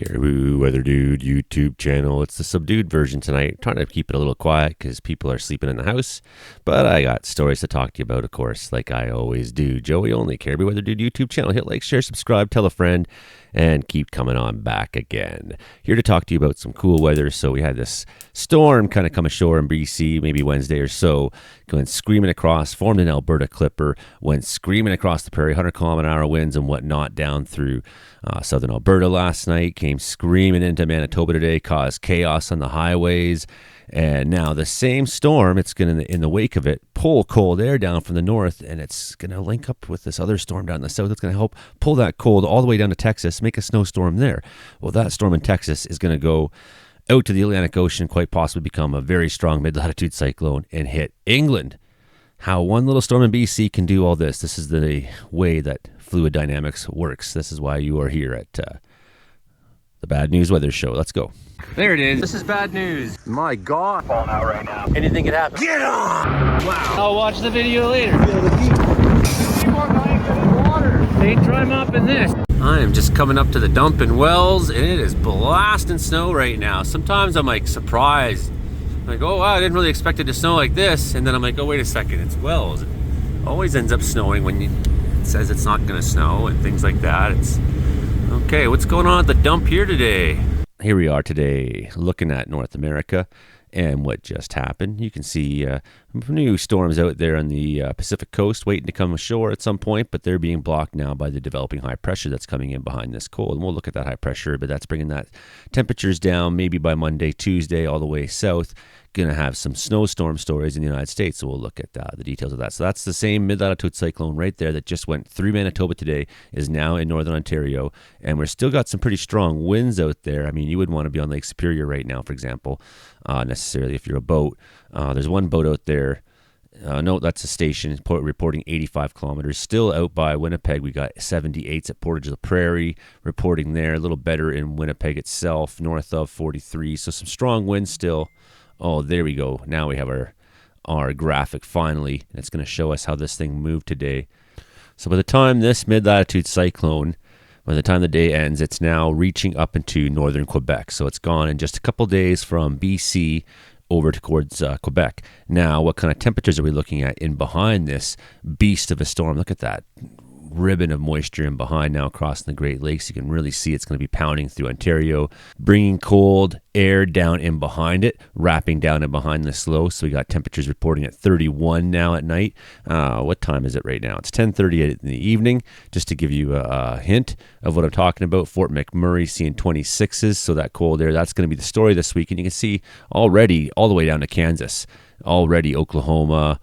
Caribou Weather Dude YouTube channel. It's the subdued version tonight. Trying to keep it a little quiet because people are sleeping in the house. But I got stories to talk to you about, of course, like I always do. Joey only, Caribou Weather Dude YouTube channel. Hit like, share, subscribe, tell a friend, and keep coming on back again. Here to talk to you about some cool weather. So we had this storm kind of come ashore in BC, maybe Wednesday or so, going screaming across, formed an Alberta clipper, went screaming across the prairie, 100-kilometer-hour winds and whatnot down through southern Alberta last night, came screaming into Manitoba today, caused chaos on the highways. And now the same storm, it's going to, in the wake of it, pull cold air down from the north, and it's going to link up with this other storm down in the south. It's going to help pull that cold all the way down to Texas, make a snowstorm there. Well, that storm in Texas is going to go out to the Atlantic Ocean, quite possibly become a very strong mid-latitude cyclone and hit England. How one little storm in BC can do all this. This is the way that fluid dynamics works. This is why you are here at the Bad News Weather Show. Let's go. There it is. This is bad news. My God. Falling out right now. Anything could happen. Get on! Wow. I'll watch the video later. They dry mopping this. I am just coming up to the dump in Wells, and it is blasting snow right now. Sometimes I'm like surprised. I'm like, oh wow, I didn't really expect it to snow like this. And then I'm like, oh wait a second, it's Wells. It always ends up snowing when it says it's not going to snow and things like that. It's okay. What's going on at the dump here today? Here we are today looking at North America and what just happened. You can see new storms out there on the Pacific coast waiting to come ashore at some point, but they're being blocked now by the developing high pressure that's coming in behind this cold. And we'll look at that high pressure, but that's bringing that temperatures down maybe by Monday, Tuesday, all the way south. Going to have some snowstorm stories in the United States, so we'll look at the details of that. So that's the same mid-latitude cyclone right there that just went through Manitoba today, is now in northern Ontario, and we're still got some pretty strong winds out there. I mean, you wouldn't want to be on Lake Superior right now, for example, necessarily if you're a boat. There's one boat out there. No, that's a station reporting 85 kilometers. Still out by Winnipeg, we got 78s at Portage of the Prairie reporting there. A little better in Winnipeg itself, north of 43. So some strong winds still. Oh, there we go. Now we have our graphic finally. And it's going to show us how this thing moved today. So by the time this mid-latitude cyclone, by the time the day ends, it's now reaching up into northern Quebec. So it's gone in just a couple days from BC over towards Quebec. Now, what kind of temperatures are we looking at in behind this beast of a storm? Look at that ribbon of moisture in behind now across the Great Lakes. You can really see it's going to be pounding through Ontario, bringing cold air down in behind it, wrapping down in behind this low. So we got temperatures reporting at 31 now at night. What time is it right now? It's 10:30 in the evening. Just to give you a hint of what I'm talking about, Fort McMurray seeing 26s. So that cold air, that's going to be the story this week. And you can see already all the way down to Kansas. Already Oklahoma,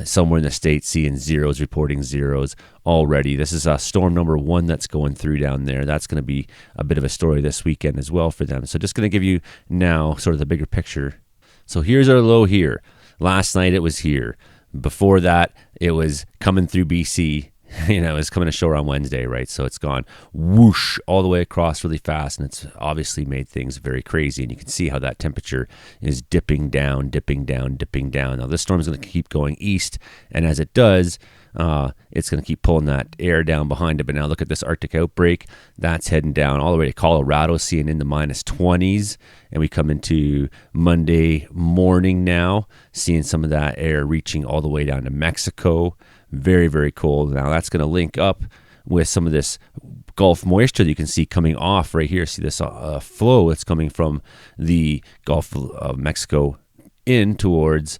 somewhere in the States seeing zeros, reporting zeros already. This is storm number 1 that's going through down there. That's going to be a bit of a story this weekend as well for them. So just going to give you now sort of the bigger picture. So here's our low here. Last night it was here. Before that, it was coming through BC. You know, it's coming ashore on Wednesday, right? So it's gone whoosh all the way across really fast, and it's obviously made things very crazy. And you can see how that temperature is dipping down, dipping down, dipping down. Now, this storm is going to keep going east, and as it does, it's going to keep pulling that air down behind it. But now look at this Arctic outbreak. That's heading down all the way to Colorado, seeing in the minus 20s. And we come into Monday morning now, seeing some of that air reaching all the way down to Mexico. Very, very cold. Now that's going to link up with some of this Gulf moisture that you can see coming off right here. See this flow that's coming from the Gulf of Mexico in towards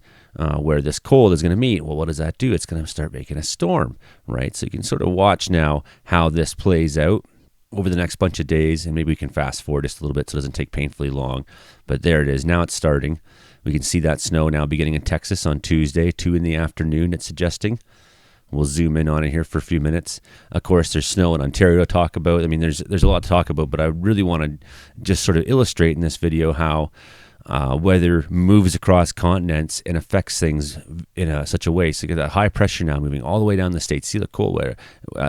where this cold is going to meet. Well, what does that do? It's going to start making a storm, right? So you can sort of watch now how this plays out over the next bunch of days, and maybe we can fast forward just a little bit so it doesn't take painfully long. But there it is. Now it's starting. We can see that snow now beginning in Texas on Tuesday, 2 in the afternoon, it's suggesting. We'll zoom in on it here for a few minutes. Of course, there's snow in Ontario to talk about. I mean, there's a lot to talk about, but I really want to just sort of illustrate in this video how weather moves across continents and affects things in such a way. So you get that high pressure now moving all the way down the states. See the cold weather.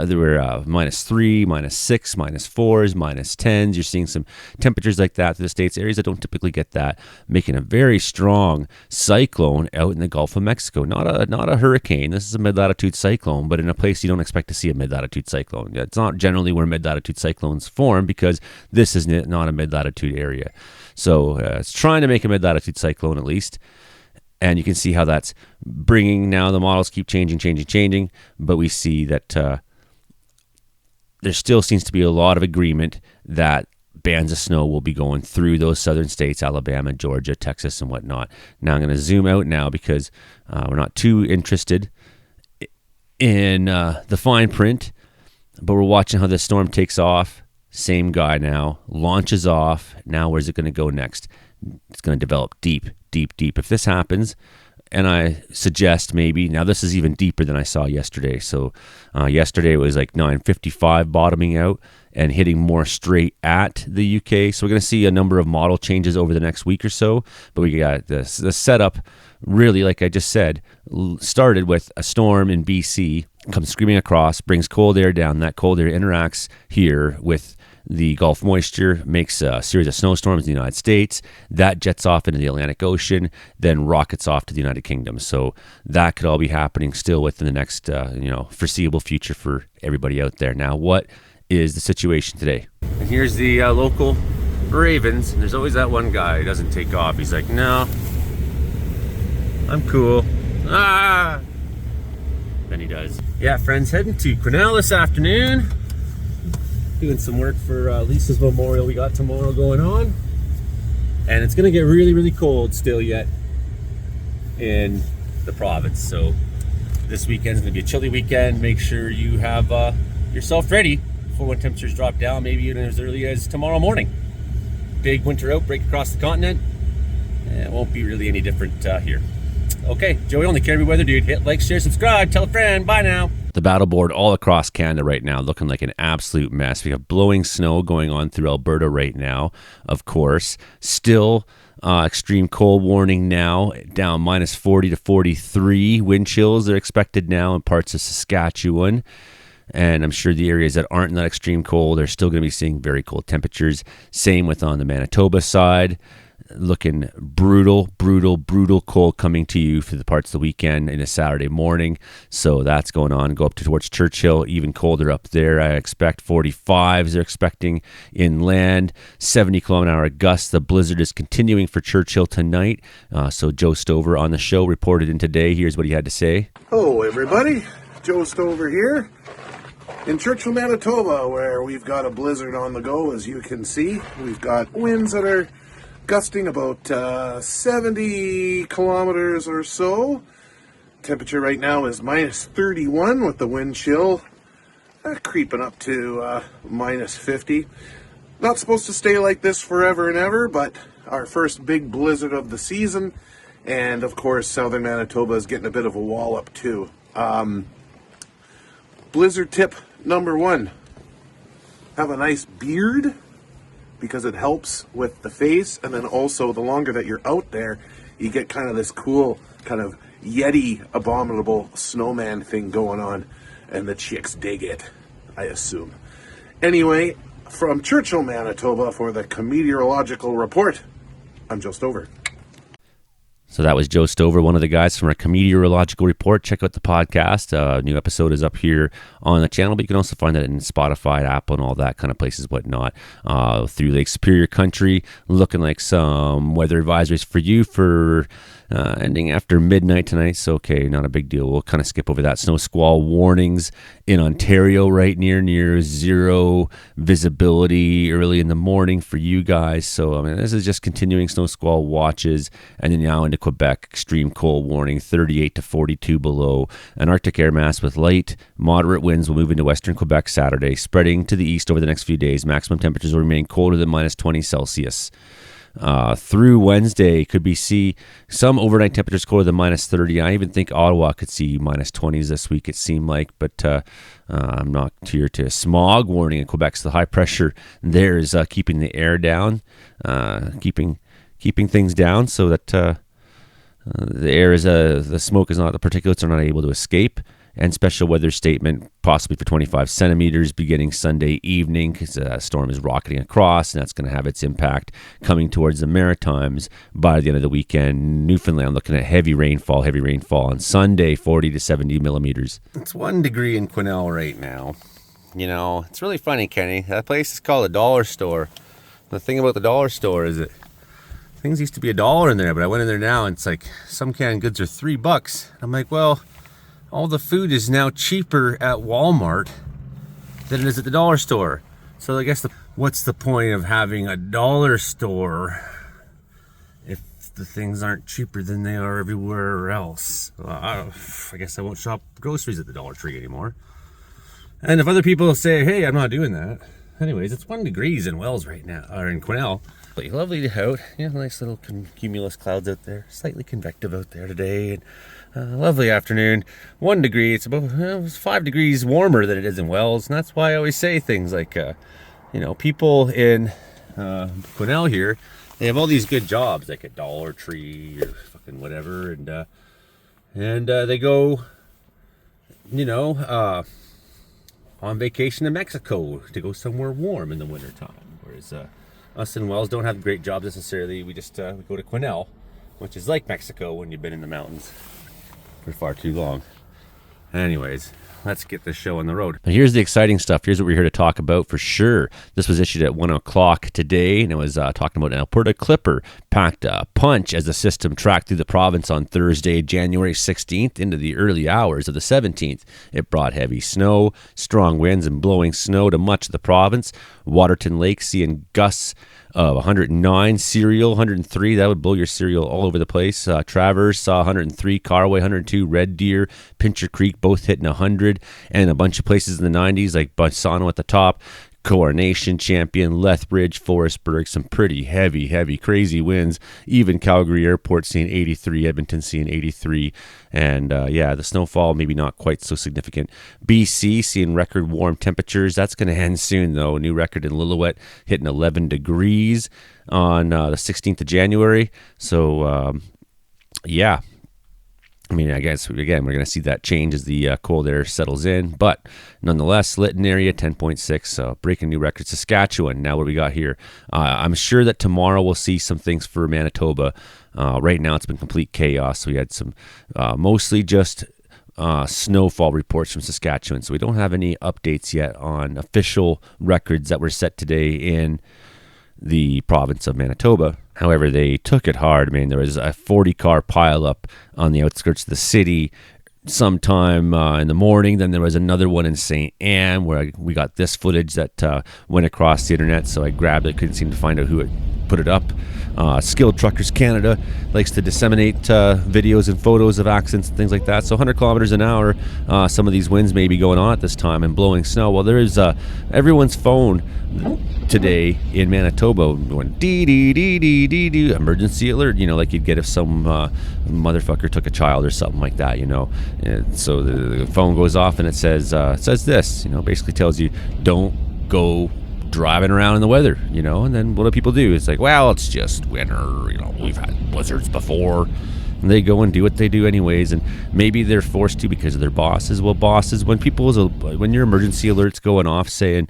There were -3, -6, -4s, -10s. You're seeing some temperatures like that through the states, areas that don't typically get that, making a very strong cyclone out in the Gulf of Mexico. Not a hurricane. This is a mid-latitude cyclone, but in a place you don't expect to see a mid-latitude cyclone. It's not generally where mid-latitude cyclones form because this is not a mid-latitude area. So it's trying to make a mid-latitude cyclone at least. And you can see how that's bringing now the models keep changing. But we see that there still seems to be a lot of agreement that bands of snow will be going through those southern states, Alabama, Georgia, Texas, and whatnot. Now I'm going to zoom out now because we're not too interested in the fine print. But we're watching how this storm takes off. Same guy now, launches off. Now where's it going to go next? It's going to develop deep. If this happens, and I suggest maybe, now this is even deeper than I saw yesterday. So yesterday it was like 9:55 bottoming out and hitting more straight at the UK. So we're going to see a number of model changes over the next week or so. But we got the setup really, like I just said, started with a storm in BC, comes screaming across, brings cold air down. That cold air interacts here with the Gulf moisture, makes a series of snowstorms in the United States. That jets off into the Atlantic Ocean, then rockets off to the United Kingdom. So that could all be happening still within the next foreseeable future for everybody out there. Now, what is the situation today? And here's the local Ravens. And there's always that one guy who doesn't take off. He's like, no, I'm cool. Then he does. Yeah, friends, heading to Quesnel this afternoon. Doing some work for Lisa's memorial we got tomorrow going on. And it's going to get really cold still yet in the province. So this weekend's going to be a chilly weekend. Make sure you have yourself ready for when temperatures drop down, maybe even as early as tomorrow morning. Big winter outbreak across the continent. It won't be really any different here. Okay, Joey Only Care Every Weather Dude. Hit like, share, subscribe, tell a friend. Bye now. The battle board all across Canada right now looking like an absolute mess. We have blowing snow going on through Alberta right now, of course. Still extreme cold warning now, down -40 to 43. Wind chills are expected now in parts of Saskatchewan. And I'm sure the areas that aren't in that extreme cold are still going to be seeing very cold temperatures. Same with on the Manitoba side. Looking brutal cold coming to you for the parts of the weekend in a Saturday morning. So that's going on. Go up towards Churchill, even colder up there. I expect 45s they're expecting inland, 70-kilometer-hour gusts. The blizzard is continuing for Churchill tonight. So Joe Stover on the show reported in today. Here's what he had to say. Hello, everybody. Joe Stover here in Churchill, Manitoba, where we've got a blizzard on the go, as you can see. We've got winds that are gusting about 70 kilometers or so. Temperature right now is -31 with the wind chill creeping up to -50. Not supposed to stay like this forever and ever, but our first big blizzard of the season. And of course, southern Manitoba is getting a bit of a wallop too. Blizzard tip number 1. Have a nice beard, because it helps with the face, and then also the longer that you're out there, you get kind of this cool kind of Yeti abominable snowman thing going on, and the chicks dig it, I assume. Anyway, from Churchill, Manitoba for the Meteorological Report, I'm Joe Stover. So that was Joe Stover, one of the guys from our Meteorological Report. Check out the podcast. A new episode is up here on the channel, but you can also find that in Spotify, Apple, and all that kind of places, whatnot. Through Lake Superior country, looking like some weather advisories for you for ending after midnight tonight. So, okay, not a big deal. We'll kind of skip over that. Snow squall warnings in Ontario right near zero visibility early in the morning for you guys. So, I mean, this is just continuing snow squall watches. And then now into Quebec, extreme cold warning, 38 to 42 below. An Arctic air mass with light, moderate winds will move into western Quebec Saturday, spreading to the east over the next few days. Maximum temperatures will remain colder than -20 Celsius. Through Wednesday, could be see some overnight temperatures colder than -30. I even think Ottawa could see -20s this week, it seemed like, but I'm not here to smog warning in Quebec. So the high pressure there is keeping the air down, keeping keeping things down so that the air is the smoke is not, the particulates are not able to escape. And special weather statement possibly for 25 centimeters beginning Sunday evening, because a storm is rocketing across, and that's going to have its impact coming towards the Maritimes by the end of the weekend. Newfoundland looking at heavy rainfall on Sunday, 40 to 70 millimeters. It's 1 degree in Quesnel right now. You know, it's really funny, Kenny. That place is called a dollar store. The thing about the dollar store is that things used to be $1 in there, but I went in there now and it's like some canned goods are $3. I'm like, well, all the food is now cheaper at Walmart than it is at the dollar store. So I guess what's the point of having a dollar store if the things aren't cheaper than they are everywhere else? I guess I won't shop groceries at the Dollar Tree anymore. And if other people say, hey, I'm not doing that. Anyways, it's 1 degrees in Wells right now, or in Quesnel. Lovely out, nice little cumulus clouds out there, slightly convective out there today, and lovely afternoon. 1 degree, it's about 5 degrees warmer than it is in Wells, and that's why I always say things like, people in Quesnel here, they have all these good jobs, like a Dollar Tree or fucking whatever, and they go, on vacation to Mexico to go somewhere warm in the wintertime, whereas us in Wells don't have great jobs necessarily. We just we go to Quesnel, which is like Mexico when you've been in the mountains for far too long. Anyways, let's get this show on the road. But here's the exciting stuff. Here's what we're here to talk about for sure. This was issued at 1 o'clock today, and it was talking about an Alberta Clipper packed a punch as the system tracked through the province on Thursday, January 16th into the early hours of the 17th. It brought heavy snow, strong winds, and blowing snow to much of the province. Waterton Lake seeing gusts of 109, Cereal 103, that would blow your cereal all over the place. Travers saw 103, Carway 102, Red Deer, Pincher Creek both hitting 100, and a bunch of places in the 90s like Bassano at the top, Coronation, Champion, Lethbridge, Forestburg, some pretty heavy, crazy winds. Even Calgary Airport seeing 83, Edmonton seeing 83. And the snowfall maybe not quite so significant. BC seeing record warm temperatures. That's going to end soon, though. A new record in Lillooet hitting 11 degrees on the 16th of January. So, I guess, again, we're going to see that change as the cold air settles in. But nonetheless, Lytton area, 10.6, breaking new records. Saskatchewan, now what we got here. I'm sure that tomorrow we'll see some things for Manitoba. Right now it's been complete chaos. We had some mostly just snowfall reports from Saskatchewan. So we don't have any updates yet on official records that were set today in the province of Manitoba. However, they took it hard. There was a 40-car pileup on the outskirts of the city sometime in the morning. Then there was another one in St. Anne where we got this footage that went across the internet, so I grabbed it. Couldn't seem to find out who had put it up. Skilled Truckers Canada likes to disseminate videos and photos of accidents and things like that. So 100 kilometers an hour, some of these winds may be going on at this time and blowing snow. Well, there is everyone's phone today in Manitoba going dee dee dee dee dee dee, emergency alert, like you'd get if some motherfucker took a child or something like that, And so the phone goes off and it says this, basically tells you don't go driving around in the weather, and then what do people do? It's like, well, it's just winter, we've had blizzards before. And they go and do what they do anyways, and maybe they're forced to because of their bosses. Well, bosses, when your emergency alert's going off saying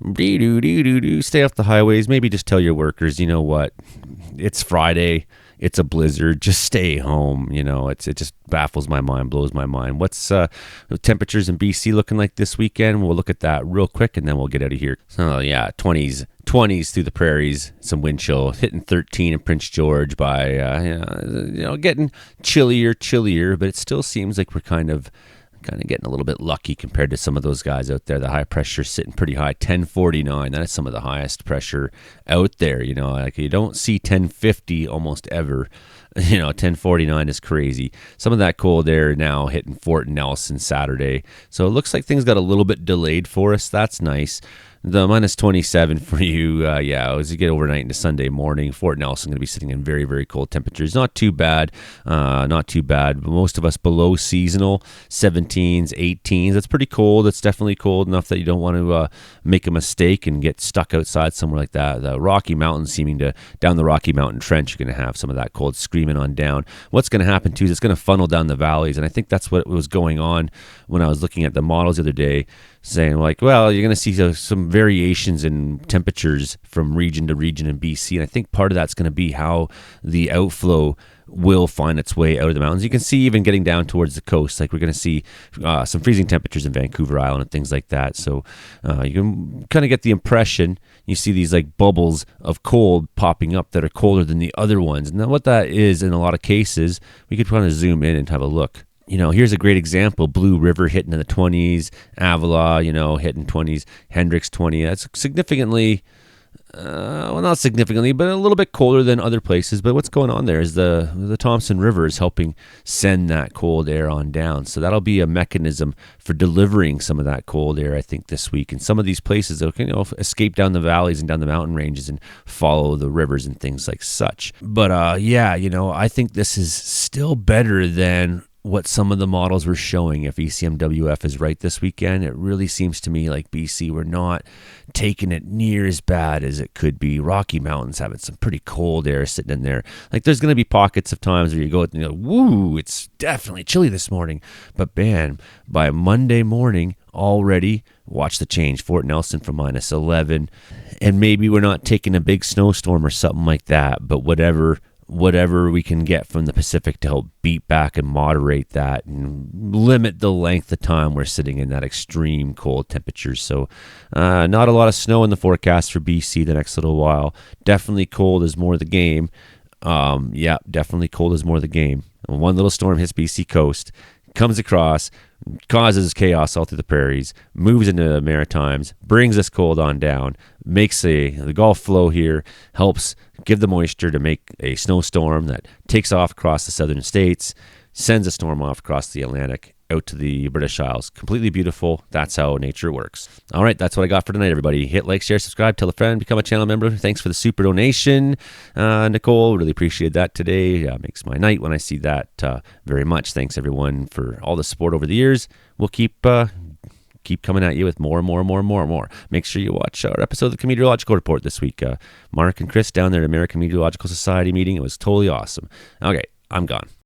stay off the highways, maybe just tell your workers, you know what, it's Friday, it's a blizzard, just stay home. It just baffles my mind, blows my mind. What's the temperatures in BC looking like this weekend? We'll look at that real quick and then we'll get out of here. So 20s through the prairies, some wind chill, hitting 13 in Prince George by getting chillier, but it still seems like we're kind of getting a little bit lucky compared to some of those guys out there. The high pressure sitting pretty high, 1049. That is some of the highest pressure out there. You don't see 1050 almost ever. 1049 is crazy. Some of that cold air now hitting Fort Nelson Saturday. So it looks like things got a little bit delayed for us. That's nice. the minus 27 for you, as you get overnight into Sunday morning, Fort Nelson going to be sitting in very, very cold temperatures. Not too bad, not too bad. Most of us below seasonal, 17s, 18s. That's pretty cold. It's definitely cold enough that you don't want to make a mistake and get stuck outside somewhere like that. The Rocky Mountains down the Rocky Mountain Trench, you're going to have some of that cold screaming on down. What's going to happen too is it's going to funnel down the valleys, and I think that's what was going on when I was looking at the models the other day, saying like, well, you're going to see some variations in temperatures from region to region in BC, and I think part of that's going to be how the outflow will find its way out of the mountains. You can see even getting down towards the coast, like we're going to see some freezing temperatures in Vancouver Island and things like that. So you can kind of get the impression you see these like bubbles of cold popping up that are colder than the other ones. And what that is in a lot of cases, we could kind of zoom in and have a look. Here's a great example. Blue River hitting in the 20s, Avila, hitting 20s, Hendricks 20. That's significantly, not significantly, but a little bit colder than other places. But what's going on there is the Thompson River is helping send that cold air on down. So that'll be a mechanism for delivering some of that cold air, I think, this week. And some of these places, they'll escape down the valleys and down the mountain ranges and follow the rivers and things like such. But I think this is still better than what some of the models were showing. If ECMWF is right this weekend, it really seems to me like BC, we're not taking it near as bad as it could be. Rocky Mountains having some pretty cold air sitting in there. Like there's going to be pockets of times where you go, woo, it's definitely chilly this morning. But man, by Monday morning already, watch the change. Fort Nelson from minus 11. And maybe we're not taking a big snowstorm or something like that, but whatever we can get from the Pacific to help beat back and moderate that and limit the length of time we're sitting in that extreme cold temperatures. So not a lot of snow in the forecast for BC the next little while. Definitely cold is more the game. Definitely cold is more the game. One little storm hits BC coast, comes across, causes chaos all through the prairies, moves into the Maritimes, brings this cold on down, makes the Gulf flow here, helps give the moisture to make a snowstorm that takes off across the southern states, sends a storm off across the Atlantic out to the British Isles. Completely beautiful. That's how nature works. All right, that's what I got for tonight, everybody. Hit like, share, subscribe, tell a friend, become a channel member. Thanks for the super donation, Nicole. Really appreciate that today. Makes my night when I see that very much. Thanks, everyone, for all the support over the years. We'll keep coming at you with more. Make sure you watch our episode of the Meteorological Report this week. Mark and Chris down there at American Meteorological Society meeting. It was totally awesome. Okay, I'm gone.